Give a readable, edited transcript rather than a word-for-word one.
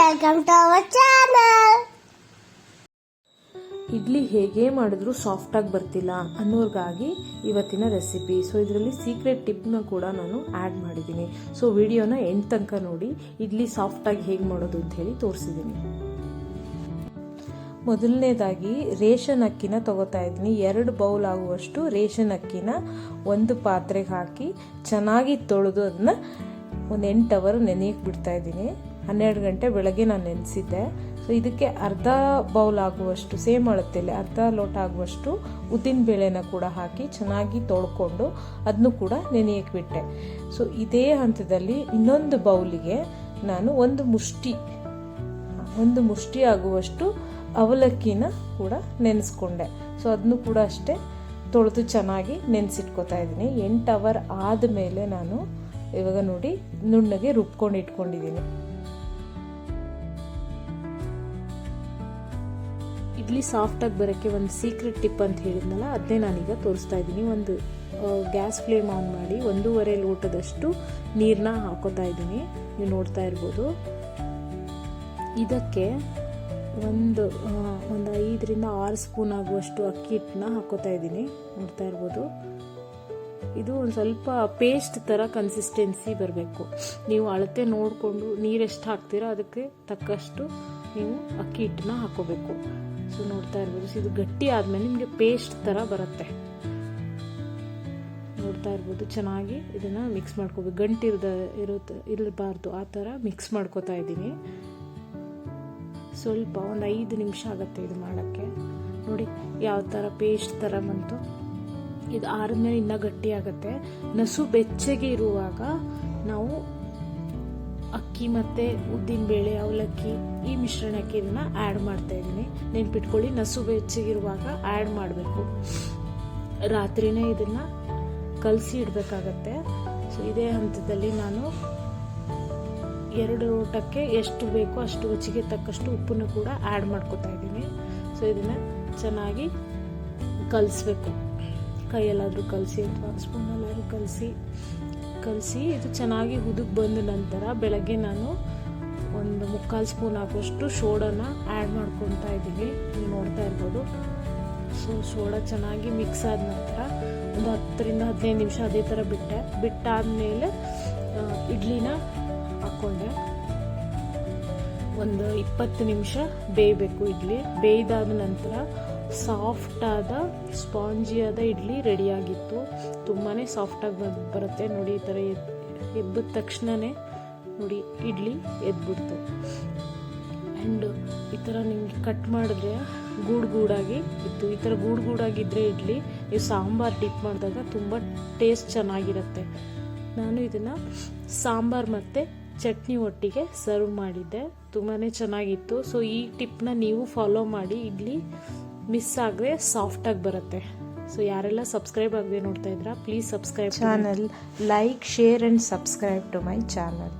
Welcome to our channel. Idli ಹೇಗೆ ಮಾಡಿದ್ರು ಸಾಫ್ಟಾಗಿ ಬರ್ತಿಲ್ಲ ಅನ್ನೋರ್ಗಾಗಿ ಇವತ್ತಿನ ರೆಸಿಪಿ. ಸೊ ಇದರಲ್ಲಿ ಸೀಕ್ರೆಟ್ ಟಿಪ್ನ ಕೂಡ ನಾನು ಆ್ಯಡ್ ಮಾಡಿದ್ದೀನಿ. ಸೊ ವಿಡಿಯೋನ ಎಂಡ್ ತನಕ ನೋಡಿ ಇಡ್ಲಿ ಸಾಫ್ಟಾಗಿ ಹೇಗೆ ಮಾಡೋದು ಅಂತ ಹೇಳಿ ತೋರಿಸಿದ್ದೀನಿ. ಮೊದಲನೇದಾಗಿ ರೇಷನ್ ಅಕ್ಕಿನ ತಗೋತಾ ಇದ್ದೀನಿ. 2 ಬೌಲ್ ಆಗುವಷ್ಟು ರೇಷನ್ ಅಕ್ಕಿನ ಒಂದು ಪಾತ್ರೆಗೆ ಹಾಕಿ ಚೆನ್ನಾಗಿ ತೊಳೆದು ಅದನ್ನ ಒಂದು 8 ಅವರ್ ನೆನೆಯಕ್ಕೆ ಬಿಡ್ತಾ ಇದ್ದೀನಿ. 12 ಗಂಟೆ ಬೆಳಗ್ಗೆ ನಾನು ನೆನೆಸಿದ್ದೆ. ಸೊ ಇದಕ್ಕೆ ಅರ್ಧ ಬೌಲ್ ಆಗುವಷ್ಟು, ಸೇಮ್ ಅಳತೆಯಲ್ಲಿ ಅರ್ಧ ಲೋಟ ಆಗುವಷ್ಟು ಉದ್ದಿನ ಬೇಳೆನ ಕೂಡ ಹಾಕಿ ಚೆನ್ನಾಗಿ ತೊಳ್ಕೊಂಡು ಅದನ್ನು ಕೂಡ ನೆನೆಯಕ್ಕೆ ಬಿಟ್ಟೆ. ಸೊ ಇದೇ ಹಂತದಲ್ಲಿ ಇನ್ನೊಂದು ಬೌಲಿಗೆ ನಾನು ಒಂದು ಮುಷ್ಟಿ ಆಗುವಷ್ಟು ಅವಲಕ್ಕಿನ ಕೂಡ ನೆನೆಸ್ಕೊಂಡೆ. ಸೊ ಅದನ್ನು ಕೂಡ ಅಷ್ಟೇ ತೊಳೆದು ಚೆನ್ನಾಗಿ ನೆನೆಸಿಟ್ಕೋತಾ ಇದ್ದೀನಿ. 8 ಅವರ್ ಆದಮೇಲೆ ನಾನು ಇವಾಗ ನೋಡಿ ನುಣ್ಣಗೆ ರುಬ್ಕೊಂಡು ಇಟ್ಕೊಂಡಿದ್ದೀನಿ. ಇಡ್ಲಿ ಸಾಫ್ಟಾಗಿ ಬರೋಕ್ಕೆ ಒಂದು ಸೀಕ್ರೆಟ್ ಟಿಪ್ ಅಂತ ಹೇಳಿದ್ನಲ್ಲ, ಅದನ್ನೇ ನಾನೀಗ ತೋರಿಸ್ತಾ ಇದ್ದೀನಿ. ಒಂದು ಗ್ಯಾಸ್ ಫ್ಲೇಮ್ ಆನ್ ಮಾಡಿ 1.5 ಲೋಟದಷ್ಟು ನೀರನ್ನ ಹಾಕೋತಾ ಇದ್ದೀನಿ. ನೀವು ನೋಡ್ತಾ ಇರ್ಬೋದು. ಇದಕ್ಕೆ ಒಂದು 5 ರಿಂದ 6 ಸ್ಪೂನ್ ಆಗುವಷ್ಟು ಅಕ್ಕಿ ಹಿಟ್ಟನ್ನ ಹಾಕೋತಾ ಇದ್ದೀನಿ. ನೋಡ್ತಾ ಇರ್ಬೋದು. ಇದು ಒಂದು ಸ್ವಲ್ಪ ಪೇಸ್ಟ್ ಥರ ಕನ್ಸಿಸ್ಟೆನ್ಸಿ ಬರಬೇಕು. ನೀವು ಅಳತೆ ನೋಡಿಕೊಂಡು ನೀರೆಷ್ಟು ಹಾಕ್ತೀರಾ ಅದಕ್ಕೆ ತಕ್ಕಷ್ಟು ನೀವು ಅಕ್ಕಿ ಹಿಟ್ಟನ್ನ ಹಾಕೋಬೇಕು. ಸೊ ನೋಡ್ತಾ ಇರ್ಬೋದು. ಇದು ಗಟ್ಟಿ ಆದಮೇಲೆ ನಿಮಗೆ ಪೇಸ್ಟ್ ಥರ ಬರುತ್ತೆ. ನೋಡ್ತಾ ಇರ್ಬೋದು. ಚೆನ್ನಾಗಿ ಇದನ್ನು ಮಿಕ್ಸ್ ಮಾಡ್ಕೋಬೇಕು. ಇರಬಾರ್ದು, ಆ ಥರ ಮಿಕ್ಸ್ ಮಾಡ್ಕೋತಾ ಇದ್ದೀನಿ. ಸ್ವಲ್ಪ ಒಂದು 5 ನಿಮಿಷ ಆಗುತ್ತೆ ಇದು ಮಾಡೋಕ್ಕೆ. ನೋಡಿ ಯಾವ ಥರ ಪೇಸ್ಟ್ ಥರ ಬಂತು. ಇದು ಆರಿದ್ಮೇಲೆ ಇನ್ನೂ ಗಟ್ಟಿ ಆಗುತ್ತೆ. ನಸು ಬೆಚ್ಚಗೆ ಇರುವಾಗ ನಾವು ಅಕ್ಕಿ ಮತ್ತು ಉದ್ದಿನಬೇಳೆ, ಅವಲಕ್ಕಿ ಈ ಮಿಶ್ರಣಕ್ಕೆ ಇದನ್ನ ಆ್ಯಡ್ ಮಾಡ್ತಾ ಇದ್ದೀನಿ. ನೆನ್ಪಿಟ್ಕೊಳ್ಳಿ, ನಸು ಬೆಚ್ಚಗಿರುವಾಗ ಆ್ಯಡ್ ಮಾಡಬೇಕು. ರಾತ್ರಿನೇ ಇದನ್ನು ಕಲಸಿ ಇಡಬೇಕಾಗತ್ತೆ. ಸೊ ಇದೇ ಹಂತದಲ್ಲಿ ನಾನು 2 ಲೋಟಕ್ಕೆ ಎಷ್ಟು ಬೇಕೋ ಅಷ್ಟು ರುಚಿಗೆ ತಕ್ಕಷ್ಟು ಉಪ್ಪನ್ನು ಕೂಡ ಆ್ಯಡ್ ಮಾಡ್ಕೊತಾ ಇದ್ದೀನಿ. ಸೊ ಇದನ್ನು ಚೆನ್ನಾಗಿ ಕಲಿಸ್ಬೇಕು. ಕೈಯಲ್ಲಾದರೂ ಕಲಸಿ ಅಥವಾ ಸ್ಪೂನಲ್ಲಾದರೂ ಕಲಸಿ ಇದು ಚೆನ್ನಾಗಿ ಹುದುಗ್ ಬಂದ ನಂತರ ಬೆಳಗ್ಗೆ ನಾನು ಒಂದು 3/4 ಸ್ಪೂನ್ ಆಗುವಷ್ಟು ಸೋಡಾನ ಆ್ಯಡ್ ಮಾಡ್ಕೊತಾ ಇದ್ದೀನಿ. ನೀವು ನೋಡ್ತಾ ಇರ್ಬೋದು. ಸೊ ಸೋಡಾ ಚೆನ್ನಾಗಿ ಮಿಕ್ಸ್ ಆದ ನಂತರ ಒಂದು 10 ರಿಂದ 15 ನಿಮಿಷ ಅದೇ ಥರ ಬಿಟ್ಟಾದಮೇಲೆ ಇಡ್ಲಿನ ಹಾಕ್ಕೊಂಡೆ. ಒಂದು 20 ನಿಮಿಷ ಬೇಯಬೇಕು ಇಡ್ಲಿ. ಬೇಯ್ದಾದ ನಂತರ ಸಾಫ್ಟಾದ ಸ್ಪಾಂಜಿಯಾದ ಇಡ್ಲಿ ರೆಡಿಯಾಗಿತ್ತು. ತುಂಬಾ ಸಾಫ್ಟಾಗಿ ಬರುತ್ತೆ ನೋಡಿ. ಈ ಥರ ಎದ್ದ ತಕ್ಷಣವೇ ನೋಡಿ ಇಡ್ಲಿ ಎದ್ಬಿಡ್ತು. ಆ್ಯಂಡ್ ಈ ಥರ ನಿಮಗೆ ಕಟ್ ಮಾಡಿದ್ರೆ ಗೂಡಾಗಿ ಇತ್ತು. ಈ ಥರ ಗೂಡಾಗಿದ್ದರೆ ಇಡ್ಲಿ ನೀವು ಸಾಂಬಾರು ಡಿಪ್ ಮಾಡಿದಾಗ ತುಂಬ ಟೇಸ್ಟ್ ಚೆನ್ನಾಗಿರುತ್ತೆ. ನಾನು ಇದನ್ನು ಸಾಂಬಾರು ಮತ್ತು ಚಟ್ನಿ ಒಟ್ಟಿಗೆ ಸರ್ವ್ ಮಾಡಿದ್ದೆ. ತುಂಬಾ ಚೆನ್ನಾಗಿತ್ತು. ಸೊ ಈ ಟಿಪ್ನ ನೀವು ಫಾಲೋ ಮಾಡಿ. ಇಡ್ಲಿ ಮಿಸ್ ಆಗದೆ ಸಾಫ್ಟಾಗಿ ಬರುತ್ತೆ. ಸೊ ಯಾರೆಲ್ಲ ಸಬ್ಸ್ಕ್ರೈಬ್ ಆಗದೆ ನೋಡ್ತಾ ಇದ್ದೀರಾ, please subscribe channel, like, share and subscribe to my channel.